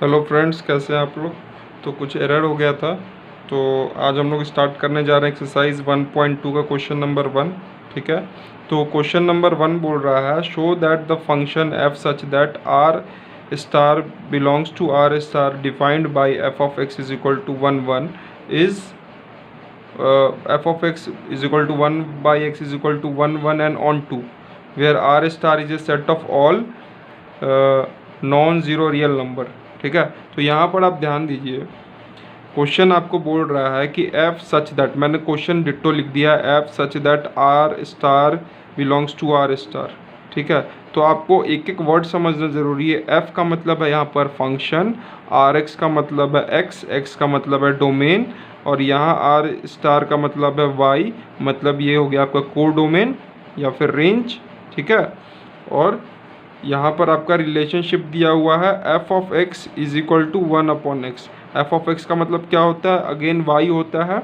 Hello friends, कैसे हैं आप लोग। तो कुछ एरर हो गया था, तो आज हम लोग स्टार्ट करने जा रहे हैं एक्सरसाइज 1.2 का क्वेश्चन नंबर 1। ठीक है, तो क्वेश्चन नंबर 1 बोल रहा है show that the function f such that R star belongs to R star defined by f of x is equal to 1 is f of x is equal to 1 by x is equal to 1 1 and on 2 where r star is a set of all non zero real number. ठीक है, तो यहाँ पर आप ध्यान दीजिए, question आपको बोल रहा है कि f सच दैट, मैंने क्वेश्चन डिट्टो लिख दिया, f such that r star belongs to r star. ठीक है, तो आपको एक एक वर्ड समझना ज़रूरी है। f का मतलब है यहाँ पर फंक्शन, rx का मतलब है x का मतलब है डोमेन, और यहाँ r स्टार का मतलब है y, मतलब ये हो गया आपका कोर डोमेन या फिर रेंज। ठीक है, और यहाँ पर आपका रिलेशनशिप दिया हुआ है f of x is equal to 1/x। f of x का मतलब क्या होता है, अगेन y होता है।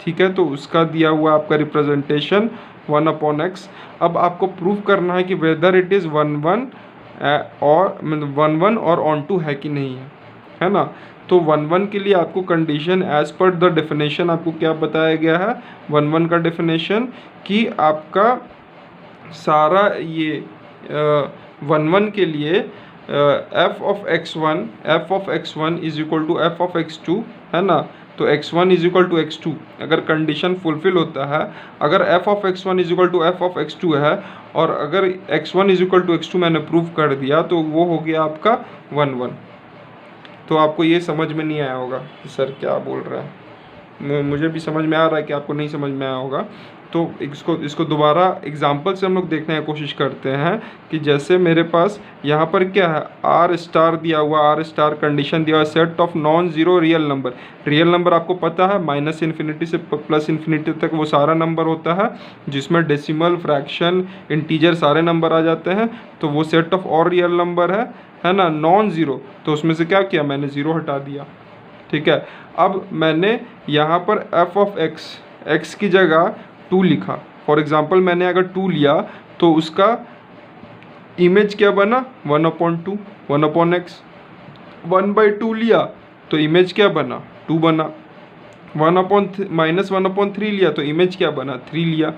ठीक है, तो उसका दिया हुआ आपका रिप्रेजेंटेशन 1/x। अब आपको प्रूव करना है कि वेदर इट इज़ 1 1 और मतलब 1 1 और ऑन टू है कि नहीं है ना। तो 1 1 के लिए आपको condition as per the definition आपको क्या बताया गया है, 1 1 का डेफिनेशन कि आपका सारा ये 1 1 के लिए f of x1 is equal to f of x2 है ना। तो x1 is equal to x2 अगर कंडीशन फुलफिल होता है, अगर f of x1 is equal to f of x2 है, और अगर x1 is equal to x2 मैंने प्रूव कर दिया, तो वो हो गया आपका 1 1। तो आपको ये समझ में नहीं आया होगा कि सर क्या बोल रहा है, मुझे भी समझ में आ रहा है कि आपको नहीं समझ में आया होगा। तो इसको दोबारा एग्जांपल से हम लोग देखने की कोशिश करते हैं कि जैसे मेरे पास यहाँ पर क्या है, आर स्टार दिया हुआ, आर स्टार कंडीशन दिया हुआ, set of non zero real number. Real number आपको पता है माइनस इन्फिनिटी से प्लस इन्फिनिटी तक वो सारा नंबर होता है, जिसमें डेसिमल, फ्रैक्शन, इंटीजर सारे नंबर आ जाते हैं। तो वो सेट ऑफ और रियल नंबर है ना, नॉन ज़ीरो। तो उसमें से क्या किया, मैंने ज़ीरो हटा दिया। ठीक है, अब मैंने यहाँ पर f ऑफ x की जगह 2 लिखा। फॉर एग्ज़ाम्पल मैंने अगर 2 लिया तो उसका इमेज क्या बना, 1/2 1/x। 1/2 लिया तो इमेज क्या बना, 2 बना। -1/3 लिया तो इमेज क्या बना, 3 लिया,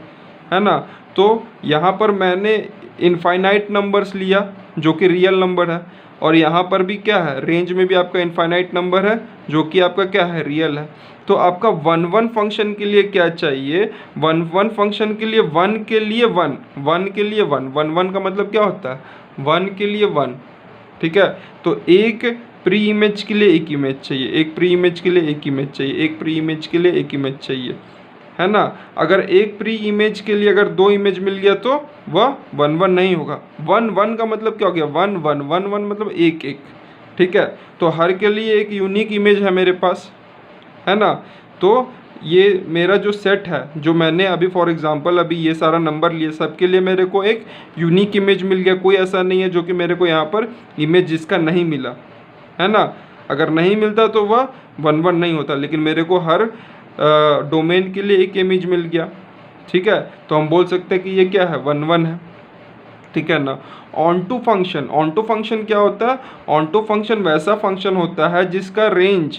है ना। तो यहाँ पर मैंने इनफाइनाइट नंबर्स लिया जो कि रियल नंबर है, और यहाँ पर भी क्या है, रेंज में भी आपका इनफाइनाइट नंबर है जो कि आपका क्या है, रियल है। तो आपका 1 1 फंक्शन के लिए क्या चाहिए, 1 1 फंक्शन के लिए 1 के लिए 1 1 के लिए 1 1 1 का मतलब क्या होता है, 1 के लिए 1। ठीक है, तो एक प्री इमेज के लिए एक इमेज चाहिए, एक प्री इमेज के लिए एक इमेज चाहिए, एक प्री इमेज के लिए एक इमेज चाहिए, है ना। अगर एक प्री इमेज के लिए अगर 2 इमेज मिल गया तो वह 1 1 नहीं होगा। 1 1 का मतलब क्या हो गया, 1 1 1 1 मतलब एक एक। ठीक है, तो हर के लिए एक यूनिक इमेज है मेरे पास, है ना। तो ये मेरा जो सेट है, जो मैंने अभी फॉर एग्जांपल अभी ये सारा नंबर लिए, सबके लिए मेरे को एक यूनिक इमेज मिल गया। कोई ऐसा नहीं है जो कि मेरे को यहाँ पर इमेज जिसका नहीं मिला, है ना। अगर नहीं मिलता तो वह 1 1 नहीं होता, लेकिन मेरे को हर डोमेन के लिए एक इमेज मिल गया। ठीक है, तो हम बोल सकते हैं कि ये क्या है, 1 1 है। ठीक है ना। ऑन टू फंक्शन क्या होता है, ऑन टू फंक्शन वैसा फंक्शन होता है जिसका रेंज,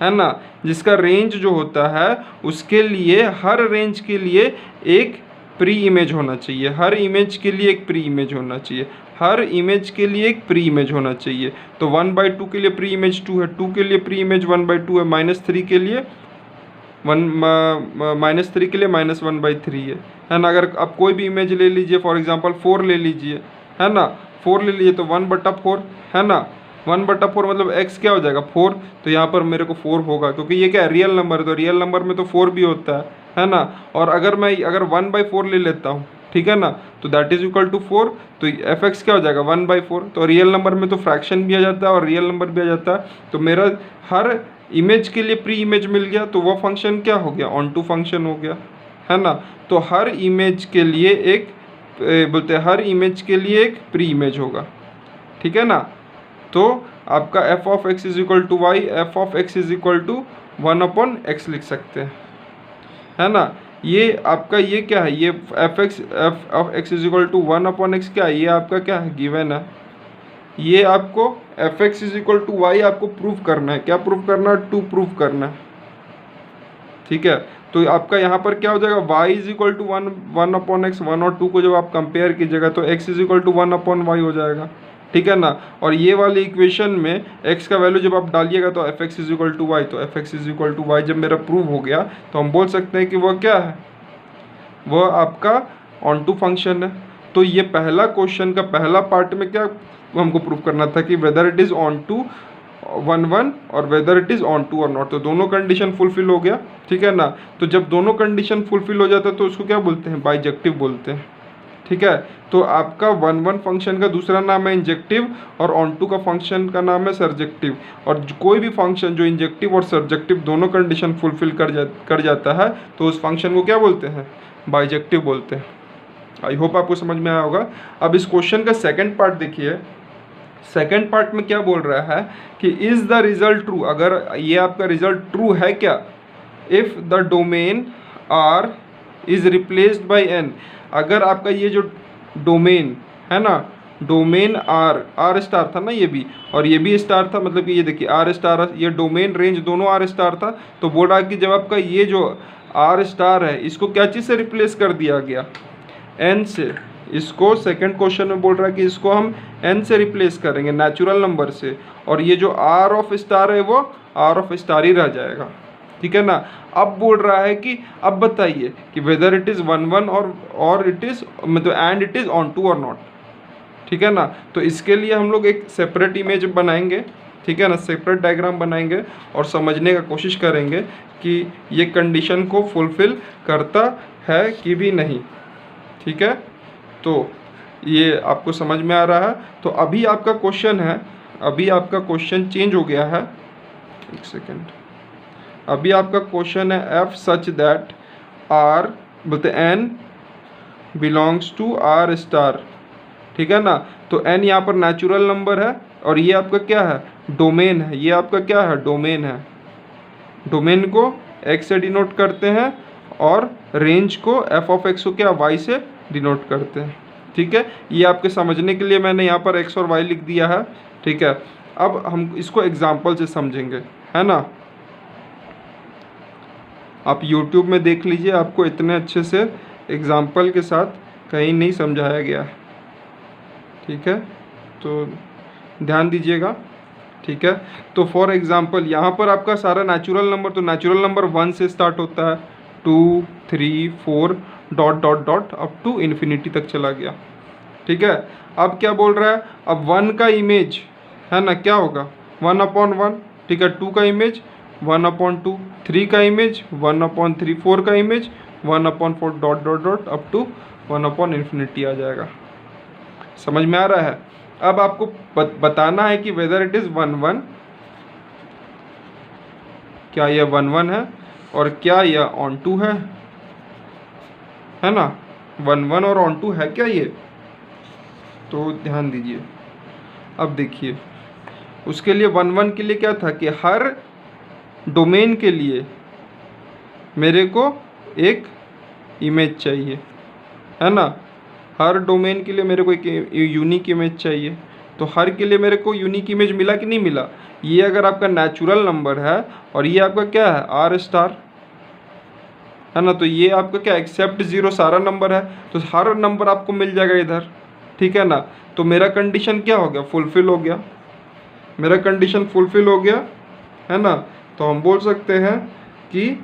है ना, जिसका रेंज जो होता है उसके लिए हर रेंज के लिए एक प्री इमेज होना चाहिए, हर इमेज के लिए एक प्री इमेज होना चाहिए, हर इमेज के लिए एक प्री इमेज होना चाहिए। तो 1/2 के लिए प्री इमेज 2 है, 2 के लिए प्री इमेज 1/2 है, -3 के लिए -3 के लिए -1/3 है ना। अगर आप कोई भी इमेज ले लीजिए, फॉर एग्जांपल 4 ले लीजिए, है ना, 4 ले लीजिए तो 1/4 है ना। 1/4 मतलब x क्या हो जाएगा, 4। तो यहाँ पर मेरे को 4 होगा, क्योंकि ये क्या है, रियल नंबर है, तो रियल नंबर में तो 4 भी होता है ना। और अगर मैं 1/4 ले लेता हूँ, ठीक है ना, तो दैट इज इक्वल टू 4। तो f(x) क्या हो जाएगा, 1/4। तो रियल नंबर में तो फ्रैक्शन भी आ जाता है और रियल नंबर भी आ जाता है। तो मेरा हर इमेज के लिए प्री इमेज मिल गया, तो वह फंक्शन क्या हो गया, ऑन टू फंक्शन हो गया, है ना। तो हर इमेज के लिए एक बोलते हैं, हर इमेज के लिए एक प्री इमेज होगा। ठीक है ना। तो आपका f of x is equal to y, f of x is equal to 1/x लिख सकते हैं, है ना। ये आपका ये क्या है, ये f of x is equal to 1/x क्या है, ये आपका क्या है, गिवन है। ये आपको f x is equal to y आपको प्रूव करना है। क्या प्रूव करना है? टू प्रूव करना है, ठीक है। तो आपका यहाँ पर क्या हो जाएगा, y is equal to one upon x, 1 और 2 को जब आप कंपेयर कीजिएगा तो x is equal to 1 upon y हो जाएगा, ठीक है ना। और ये वाली इक्वेशन में x का वैल्यू जब आप डालिएगा तो F x is equal to Y, तो F x is equal to Y जब मेरा प्रूव हो गया तो हम बोल सकते हैं कि वह क्या है, वह आपका ऑन टू फंक्शन है। तो ये पहला क्वेश्चन का पहला पार्ट में क्या हमको प्रूव करना था कि whether it is onto 1 और whether it is onto और नॉट, तो दोनों कंडीशन फुलफिल हो गया, ठीक है ना। तो जब दोनों कंडीशन फुलफिल हो जाता है तो उसको क्या बोलते हैं, बाइजेक्टिव बोलते हैं, ठीक है। तो आपका 1 फंक्शन का दूसरा नाम है इंजेक्टिव और ऑन टू का फंक्शन का नाम है सर्जेक्टिव। और कोई भी फंक्शन जो इंजेक्टिव और सर्जेक्टिव दोनों कंडीशन फुलफिल कर जाता है तो उस फंक्शन को क्या बोलते हैं, बाइजेक्टिव बोलते हैं। आई होप आपको समझ में आया होगा। अब इस क्वेश्चन का सेकंड पार्ट देखिए। सेकंड पार्ट में क्या बोल रहा है कि इज द रिजल्ट ट्रू, अगर ये आपका रिजल्ट ट्रू है क्या, if the domain R is replaced by N, अगर आपका ये जो डोमेन है ना, डोमेन आर स्टार था ना ये भी और ये भी स्टार था, मतलब कि ये देखिए आर स्टार, ये डोमेन रेंज दोनों आर स्टार था। तो बोल रहा है कि जब आपका ये जो आर स्टार है इसको क्या चीज़ से रिप्लेस कर दिया गया, एन से। इसको सेकंड क्वेश्चन में बोल रहा है कि इसको हम एन से रिप्लेस करेंगे, नेचुरल नंबर से, और ये जो आर ऑफ स्टार है वो आर ऑफ स्टार ही रह जाएगा, ठीक है ना। अब बोल रहा है कि अब बताइए कि वेदर इट इज़ 1 और इट इज़ मतलब and it is onto और नॉट, ठीक है ना। तो इसके लिए हम लोग एक सेपरेट इमेज बनाएंगे, ठीक है ना, सेपरेट डायग्राम बनाएंगे और समझने का कोशिश करेंगे कि ये कंडीशन को फुलफिल करता है कि भी नहीं, ठीक है। तो ये आपको समझ में आ रहा है। तो अभी आपका क्वेश्चन है, अभी आपका क्वेश्चन चेंज हो गया है, एक सेकेंड। अभी आपका क्वेश्चन है एफ सच दैट आर बोलते N belongs to R star, ठीक है ना। तो एन यहाँ पर नेचुरल नंबर है और ये आपका क्या है, डोमेन है। ये आपका क्या है, डोमेन है। डोमेन को एक्स से डिनोट करते हैं और रेंज को एफ ऑफ एक्स को क्या, वाई से डिनोट करते हैं, ठीक है। ये आपके समझने के लिए मैंने यहाँ पर एक्स और वाई लिख दिया है, ठीक है। अब हम इसको एग्जाम्पल से समझेंगे, है ना। आप YouTube में देख लीजिए, आपको इतने अच्छे से एग्जाम्पल के साथ कहीं नहीं समझाया गया है, ठीक है। तो ध्यान दीजिएगा, ठीक है। तो फॉर एग्जांपल यहाँ पर आपका सारा नेचुरल नंबर, तो नेचुरल नंबर 1 से स्टार्ट होता है, 2 3 4 dot dot dot up to infinity तक चला गया, ठीक है। अब क्या बोल रहा है, अब 1 का इमेज है ना क्या होगा, 1/1, ठीक है। 2 का इमेज 1/2, 3 का इमेज 1/3, 4 का image 1/4 dot dot dot up to 1/infinity आ जाएगा। समझ में आ रहा है। अब आपको बताना है कि वेदर इट इज़ 1 क्या यह 1 है और क्या यह ऑन टू है ना। 1 और ऑन टू है क्या ये, तो ध्यान दीजिए। अब देखिए उसके लिए 1 के लिए क्या था कि हर डोमेन के लिए मेरे को एक इमेज चाहिए, है ना। हर डोमेन के लिए मेरे को एक यूनिक इमेज चाहिए। तो हर के लिए मेरे को यूनिक इमेज मिला कि नहीं मिला। ये अगर आपका नेचुरल नंबर है और ये आपका क्या है, आर स्टार, है ना। तो ये आपका क्या, एक्सेप्ट 0 सारा नंबर है, तो हर नंबर आपको मिल जाएगा इधर, ठीक है ना। तो मेरा कंडीशन क्या हो गया, फुलफिल हो गया, मेरा कंडीशन फुलफिल हो गया, है ना। तो हम बोल सकते हैं कि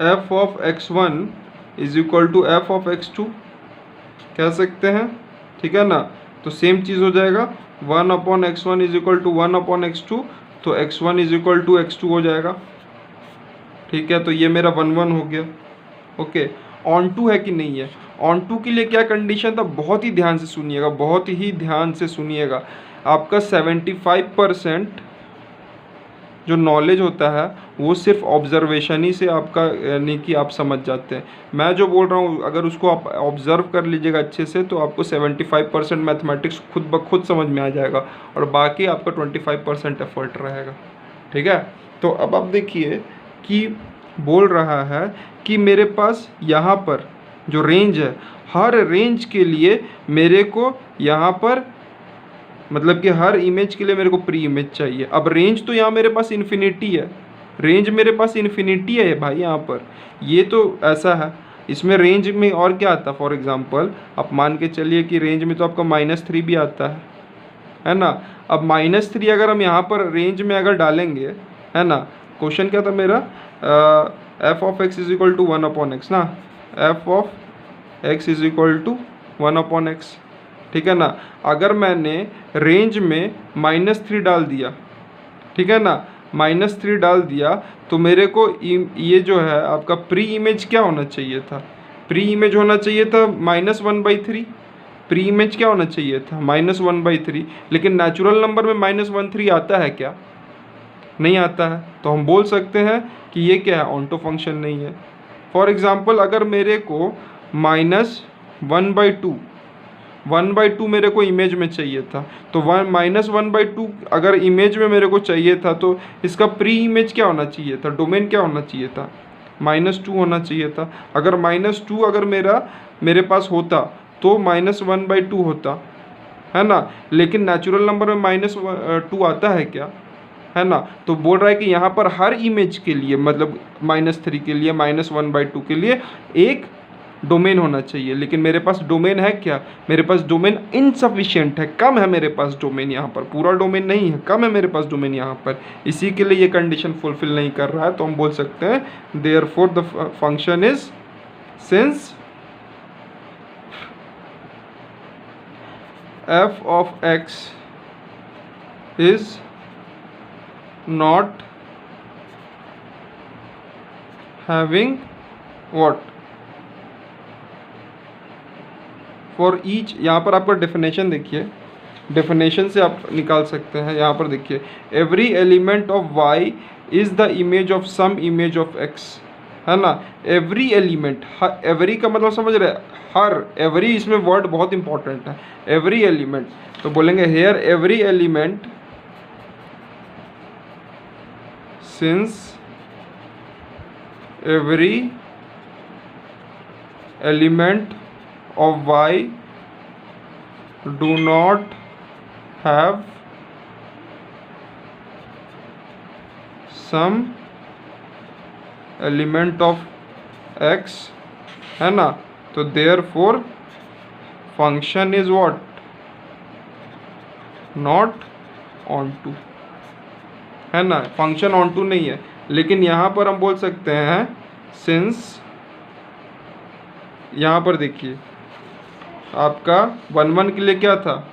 f of x1 is equal to f of x2 कह सकते हैं, ठीक है ना। तो सेम चीज़ हो जाएगा, 1/x1 is equal to 1/x2, तो x1 is equal to x2 हो जाएगा, ठीक है। तो ये मेरा 1 हो गया, ओके। ऑन टू है कि नहीं है, ऑन टू के लिए क्या कंडीशन था, बहुत ही ध्यान से सुनिएगा, बहुत ही ध्यान से सुनिएगा। आपका 75% जो नॉलेज होता है वो सिर्फ ऑब्जर्वेशन ही से आपका, यानी कि आप समझ जाते हैं। मैं जो बोल रहा हूँ अगर उसको आप ऑब्जर्व कर लीजिएगा अच्छे से तो आपको 75% मैथमेटिक्स खुद ब खुद समझ में आ जाएगा और बाकी आपका 25% एफर्ट रहेगा, ठीक है। तो अब आप देखिए कि बोल रहा है कि मेरे पास यहाँ पर जो रेंज है, हर रेंज के लिए मेरे को यहाँ पर मतलब कि हर इमेज के लिए मेरे को प्री इमेज चाहिए। अब रेंज तो यहाँ मेरे पास इन्फिनिटी है, रेंज मेरे पास इन्फिनिटी है भाई यहाँ पर, ये तो ऐसा है। इसमें रेंज में और क्या आता है, फॉर एग्जांपल आप मान के चलिए कि रेंज में तो आपका -3 भी आता है ना। अब -3 अगर हम यहाँ पर रेंज में अगर डालेंगे, है ना, क्वेश्चन क्या था मेरा, f of x is equal to 1/x ना, f of x is equal to 1/x, ठीक है ना। अगर मैंने रेंज में -3 डाल दिया, ठीक है ना, -3 डाल दिया, तो मेरे को ये जो है आपका प्री इमेज क्या होना चाहिए था, प्री इमेज होना चाहिए था -1/3, प्री इमेज क्या होना चाहिए था -1/3। लेकिन नेचुरल नंबर में -1/3 आता है क्या, नहीं आता है, तो हम बोल सकते हैं कि ये क्या है, ऑन्टो फंक्शन नहीं है। फॉर एग्जांपल अगर मेरे को -1/2 मेरे को इमेज में चाहिए था, तो -1/2 अगर इमेज में मेरे को चाहिए था, तो इसका प्री इमेज क्या होना चाहिए था, डोमेन क्या होना चाहिए था, -2 होना चाहिए था। अगर -2 अगर मेरे पास होता तो -1/2 होता, है ना। लेकिन नेचुरल नंबर में -2 आता है क्या, है ना। तो बोल रहा है कि यहाँ पर हर इमेज के लिए, मतलब -3 के लिए, -1/2 के लिए एक डोमेन होना चाहिए। लेकिन मेरे पास डोमेन है क्या, मेरे पास डोमेन इनसफिशिएंट है, कम है मेरे पास डोमेन यहाँ पर, पूरा डोमेन नहीं है, कम है मेरे पास डोमेन यहाँ पर, इसी के लिए ये कंडीशन फुलफिल नहीं कर रहा है। तो हम बोल सकते हैं therefore the function is, since f of x is not having what, for each, यहाँ पर आपका डेफिनेशन देखिए, डेफिनेशन से आप निकाल सकते हैं। यहाँ पर देखिए, every element of y is the image of some image of x, है ना। एवरी एलिमेंट, एवरी का मतलब समझ रहे हैं, हर, एवरी इसमें वर्ड बहुत इंपॉर्टेंट है, एवरी एलिमेंट, तो बोलेंगे here every element since every element of y do not have some element of x, है ना। तो therefore function is what, not onto, है ना, फंक्शन onto नहीं है। लेकिन यहाँ पर हम बोल सकते हैं since, यहाँ पर देखिए आपका 1/1 के लिए क्या था,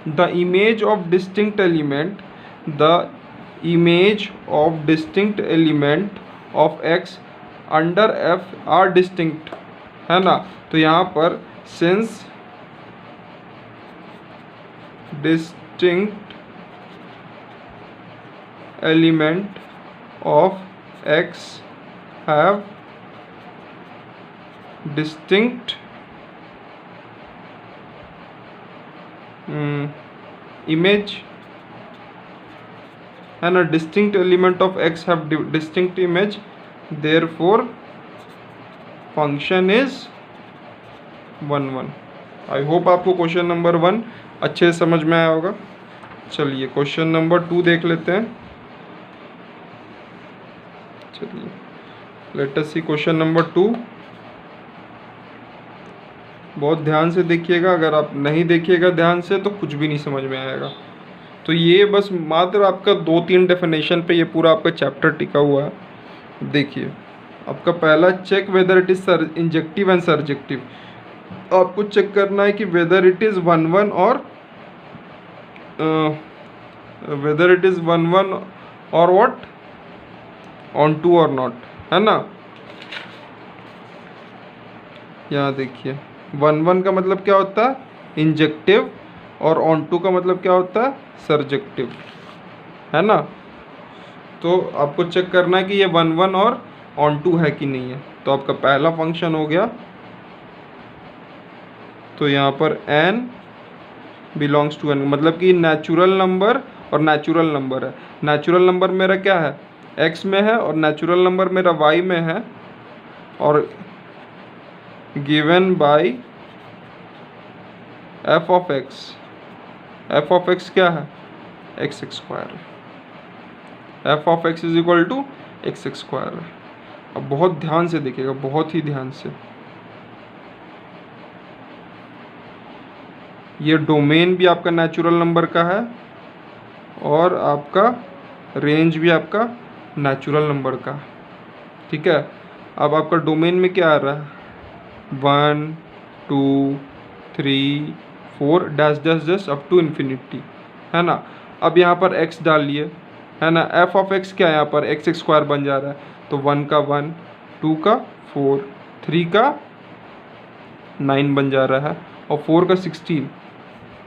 the image of distinct element, the image of distinct element of x under f are distinct, है ना। तो यहाँ पर since distinct element of x have distinct image, है ना, distinct element of x have distinct image, therefore function is 1/1। I hope आपको question number 1 अच्छे से समझ में आया होगा। चलिए क्वेश्चन नंबर 2 देख लेते हैं। चलिए लेट अस सी क्वेश्चन नंबर 2। बहुत ध्यान से देखिएगा, अगर आप नहीं देखिएगा ध्यान से तो कुछ भी नहीं समझ में आएगा। तो ये बस मात्र आपका 2-3 डेफिनेशन पे ये पूरा आपका चैप्टर टिका हुआ है। देखिए आपका पहला, check whether it is injective and surjective. आपको चेक करना है कि वेदर इट इज़ 1/1 और वेदर इट इज़ 1/1 और व्हाट, onto और नॉट, है ना। यहाँ देखिए 1/1 का मतलब क्या होता है, इंजेक्टिव, और onto का मतलब क्या होता है, सर्जेक्टिव, है ना। तो आपको चेक करना है कि ये 1/1 और onto है कि नहीं है। तो आपका पहला फंक्शन हो गया, तो यहाँ पर n बिलोंग्स टू n, मतलब कि नेचुरल नंबर और नेचुरल नंबर है। नेचुरल नंबर मेरा क्या है, x में है, और नेचुरल नंबर मेरा y में है, और given by F of X. F of X क्या है? X square. F of x is equal to X square. अब बहुत ध्यान से देखिएगा, बहुत ही ध्यान से। ये डोमेन भी आपका नेचुरल नंबर का है और आपका रेंज भी आपका नेचुरल नंबर का, ठीक है। अब आपका डोमेन में क्या आ रहा है? 1 2 3 4 dash dash dash up to infinity, है ना। अब यहाँ पर x डालिए, है ना। एफ ऑफ एक्स क्या है यहाँ पर? एक्स स्क्वायर बन जा रहा है, तो 1 का 1, 2 का 4, 3 का 9 बन जा रहा है और 4 का 16,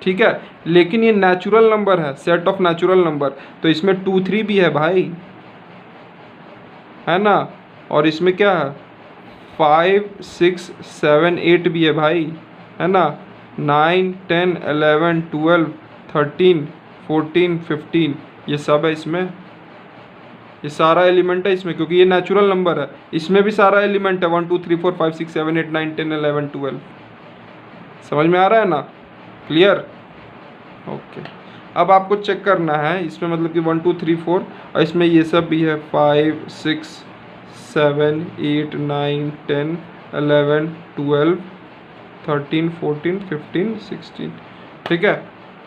ठीक है। लेकिन ये नेचुरल नंबर है, सेट ऑफ नेचुरल नंबर, तो इसमें 2 3 भी है भाई, है ना। और इसमें क्या है? 5 6 7 8 भी है भाई, है ना। 9 10 11 12 13 14 15 ये सब है इसमें। ये सारा एलिमेंट है इसमें, क्योंकि ये नेचुरल नंबर है। इसमें भी सारा एलिमेंट है, 1 2 3 4 5 6 7 8 9 10 11 12। समझ में आ रहा है ना? क्लियर? ओके। अब आपको चेक करना है इसमें, मतलब कि 1 2 3 4 और इसमें ये सब भी है, 5 6 7 8 9 10 11 12 13 14 15 16, ठीक है।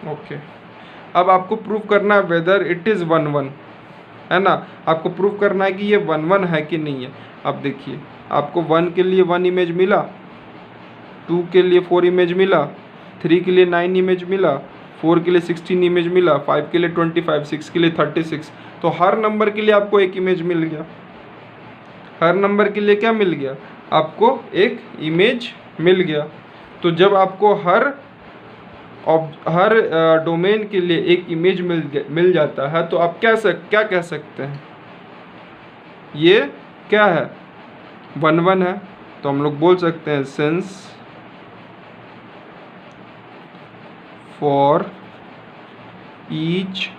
ओके। अब आपको प्रूव करना है वेदर इट इज़ 1 1, है ना। आपको प्रूव करना है कि ये 1 1 है कि नहीं है। अब देखिए, आपको 1 के लिए 1 इमेज मिला, 2 के लिए 4 इमेज मिला, 3 के लिए 9 इमेज मिला, 4 के लिए 16 इमेज मिला, 5 के लिए 25, 6 के लिए 36। तो हर नंबर के लिए आपको एक इमेज मिल गया। हर नंबर के लिए क्या मिल गया? आपको एक इमेज मिल गया। तो जब आपको हर डोमेन के लिए एक इमेज मिल जाता है, तो आप क्या कह सकते हैं? ये क्या है? 1 1 है। तो हम लोग बोल सकते हैं since for each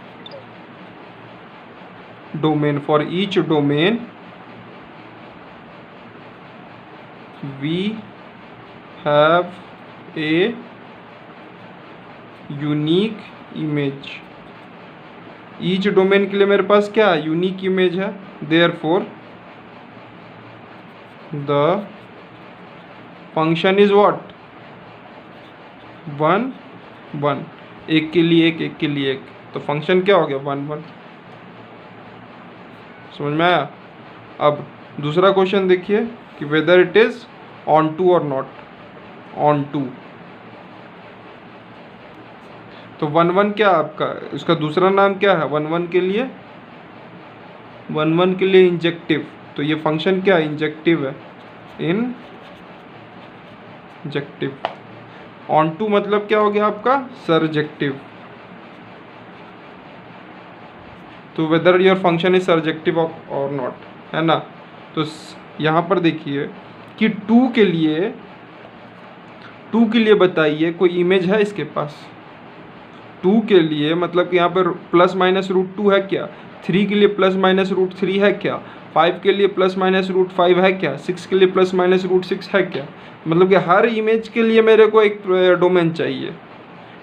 domain we have a unique image। Each domain के लिए मेरे पास क्या है? यूनिक इमेज है। Therefore the function is what? 1 1। एक के लिए एक, एक के लिए एक, तो फंक्शन क्या हो गया? 1 1। समझ में आया? अब दूसरा क्वेश्चन देखिए कि whether it is onto और नॉट ऑन टू। तो 1 1 क्या आपका? उसका दूसरा नाम क्या है? 1 1 के लिए, 1 1 के लिए इंजेक्टिव। तो ये फंक्शन क्या है? इंजेक्टिव है। इंजेक्टिव। ऑन टू मतलब क्या हो गया आपका? सरजेक्टिव। तो वेदर योर फंक्शन इज सरजेक्टिव और नॉट, है ना। तो यहाँ पर देखिए कि 2 के लिए बताइए कोई इमेज है इसके पास? 2 के लिए मतलब कि यहाँ पर प्लस माइनस रूट 2 है क्या? 3 के लिए प्लस माइनस रूट 3 है क्या? 5 के लिए प्लस माइनस रूट 5 है क्या? 6 के लिए प्लस माइनस रूट 6 है क्या? मतलब कि हर इमेज के लिए मेरे को एक डोमेन चाहिए,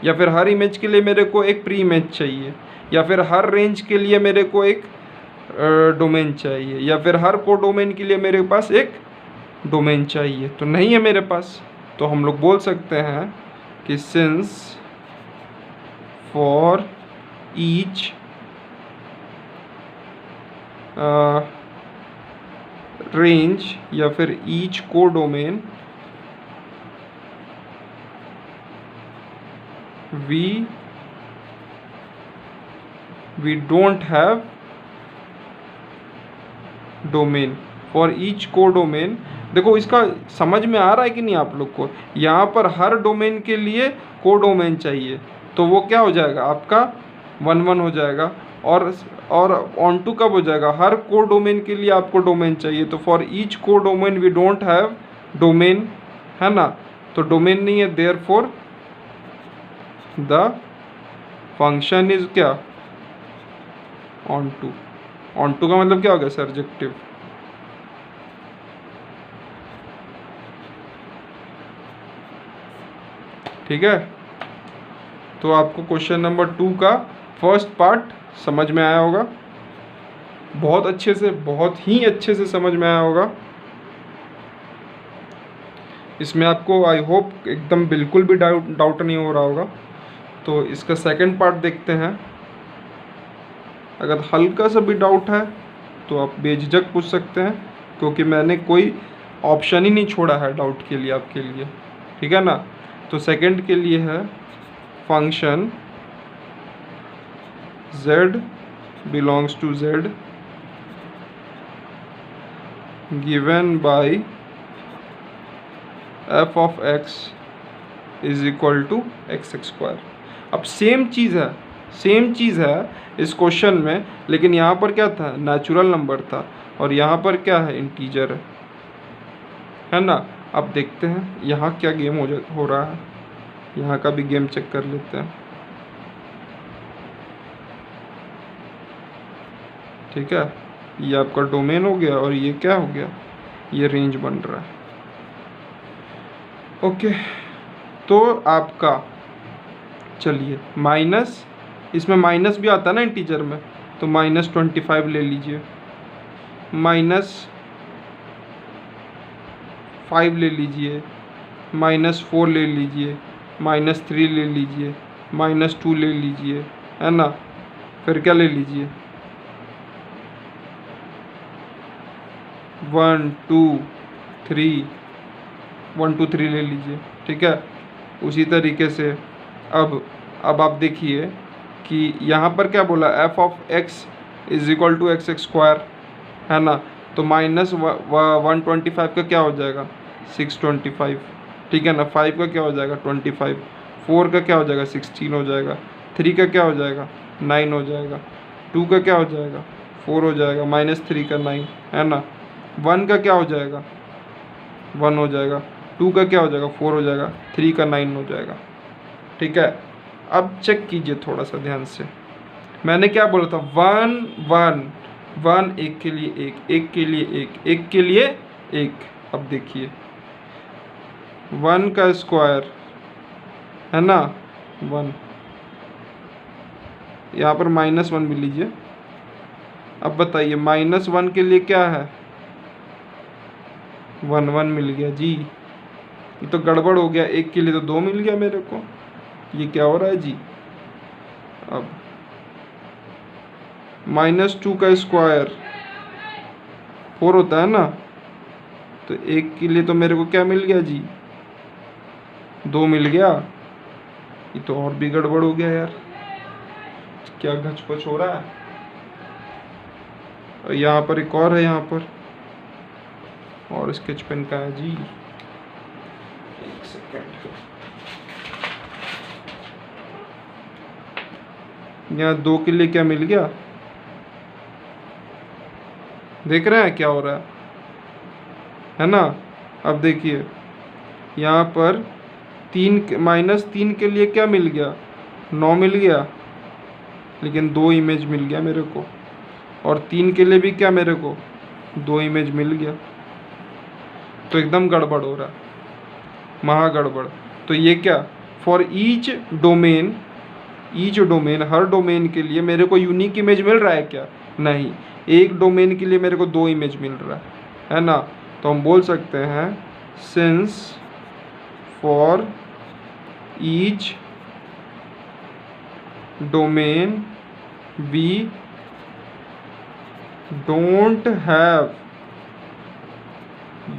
या फिर हर इमेज के लिए मेरे को एक प्री इमेज चाहिए, या फिर हर रेंज के लिए मेरे को एक डोमेन चाहिए, या फिर हर को डोमेन के लिए मेरे पास एक डोमेन चाहिए। तो नहीं है मेरे पास। तो हम लोग बोल सकते हैं कि सिंस फॉर ईच रेंज या फिर ईच को domain we don't have domain for each को डोमेन। देखो इसका समझ में आ रहा है कि नहीं आप लोग को? यहाँ पर हर डोमेन के लिए को डोमेन चाहिए, तो वो क्या हो जाएगा आपका? 1 1 हो जाएगा। और ऑन टू कब हो जाएगा? हर को डोमेन के लिए आपको डोमेन चाहिए, तो for each codomain we don't have domain, है ना। तो डोमेन नहीं है, देयरफॉर द फंक्शन इज क्या? Onto. ऑन टू का मतलब क्या हो गया? सरजेक्टिव। ठीक है, तो आपको क्वेश्चन नंबर 2 का फर्स्ट पार्ट समझ में आया होगा, बहुत अच्छे से, बहुत ही अच्छे से समझ में आया होगा। इसमें आपको आई होप एकदम बिल्कुल भी डाउट नहीं हो रहा होगा। तो इसका सेकंड पार्ट देखते हैं। अगर हल्का सा भी डाउट है तो आप बेझिझक पूछ सकते हैं, क्योंकि मैंने कोई ऑप्शन ही नहीं छोड़ा है डाउट के लिए आपके लिए, ठीक है ना। तो सेकंड के लिए है function z belongs to z given by f of x is equal to x square. अब सेम चीज़ है इस क्वेश्चन में, लेकिन यहाँ पर क्या था, नेचुरल नंबर था, और यहाँ पर क्या है, इंटीजर है ना। अब देखते हैं यहाँ क्या गेम हो रहा है, यहाँ का भी गेम चेक कर लेते हैं, ठीक है। ये आपका डोमेन हो गया और ये क्या हो गया, ये रेंज बन रहा है। ओके, तो आपका चलिए माइनस, इसमें माइनस भी आता है ना इंटीजर में, तो -25 ले लीजिए, -5 ले लीजिए, -4 ले लीजिए, -3 ले लीजिए, -2 ले लीजिए, है ना। फिर क्या ले लीजिए, 1 2 3 1 2 3 ले लीजिए, ठीक है। उसी तरीके से अब आप देखिए कि यहाँ पर क्या बोला, f of x is equal to X square, है ना। तो -125 का क्या हो जाएगा, 625, ठीक है ना। 5 का क्या हो जाएगा, 25, 4 का क्या हो जाएगा, 16 हो जाएगा, 3 का क्या हो जाएगा, 9 हो जाएगा, 2 का क्या हो जाएगा, 4 हो जाएगा, -3 का 9, है ना। 1 का क्या हो जाएगा, 1 हो जाएगा, 2 का क्या हो जाएगा, 4 हो जाएगा, 3 का 9 हो जाएगा, ठीक है। अब चेक कीजिए थोड़ा सा ध्यान से, मैंने क्या बोला था, 1 1 1, एक के लिए एक, एक के लिए एक, एक के लिए एक। अब देखिए 1 का स्क्वायर, है ना, 1, यहाँ पर -1 भी लीजिए। अब बताइए -1 के लिए क्या है, 1 1 मिल गया जी, ये तो गड़बड़ हो गया। एक के लिए तो 2 मिल गया मेरे को, ये क्या हो रहा है जी। अब -2 का स्क्वायर 4 होता है ना, तो एक के लिए तो मेरे को क्या मिल गया जी, 2 मिल गया। ये तो और भी गड़बड़ हो गया यार, क्या घचपच हो रहा है। और यहाँ पर एक और है, यहाँ पर और स्केच पेन का है जी, एक सेकेंड। यहाँ 2 के लिए क्या मिल गया, देख रहे हैं क्या हो रहा है ना। अब देखिए यहाँ पर -3 के लिए क्या मिल गया, 9 मिल गया, लेकिन 2 इमेज मिल गया मेरे को। और 3 के लिए भी क्या मेरे को 2 इमेज मिल गया। तो एकदम गड़बड़ हो रहा है, महा गड़बड़। तो ये क्या, for each domain, her domain के लिए मेरे को यूनिक इमेज मिल रहा है क्या, नहीं। एक डोमेन के लिए मेरे को 2 इमेज मिल रहा है ना। तो हम बोल सकते हैं since for each domain we don't have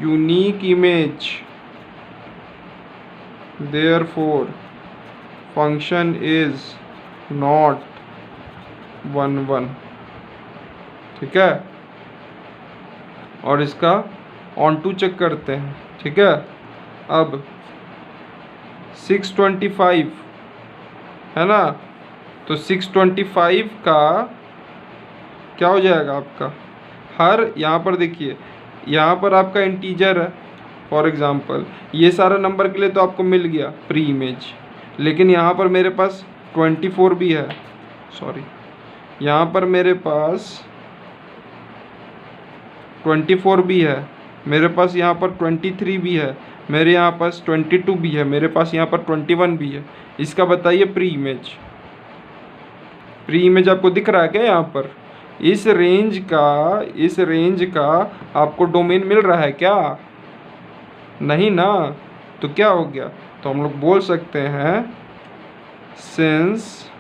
unique image, therefore function is not 1 1, ठीक है। और इसका ऑन टू चेक करते हैं, ठीक है। अब 625 है ना, तो 625 का क्या हो जाएगा आपका, हर यहाँ पर देखिए, यहाँ पर आपका इंटीजर है। फॉर एग्ज़ाम्पल ये सारा नंबर के लिए तो आपको मिल गया प्री इमेज, लेकिन यहाँ पर मेरे पास 24 भी है, सॉरी, यहाँ पर मेरे पास 24 भी है, मेरे पास यहाँ पर 23 भी है, मेरे यहाँ पास 22 भी है, मेरे पास यहाँ पर 21 भी है। इसका बताइए प्री इमेज। प्री इमेज आपको दिख रहा है क्या यहाँ पर? इस रेंज का आपको डोमेन मिल रहा है क्या? नहीं ना। तो क्या हो गया? तो हम लोग बोल सकते हैं since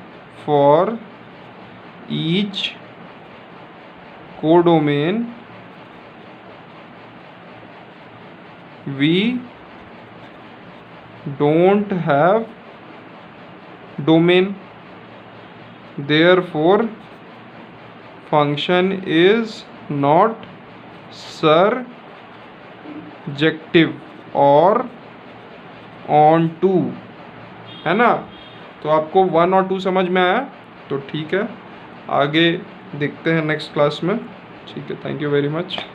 for each codomain we don't have domain, therefore function is not surjective or onto, है ना। तो आपको 1 और 2 समझ में आया? तो ठीक है, आगे देखते हैं नेक्स्ट क्लास में। ठीक है, थैंक यू वेरी मच।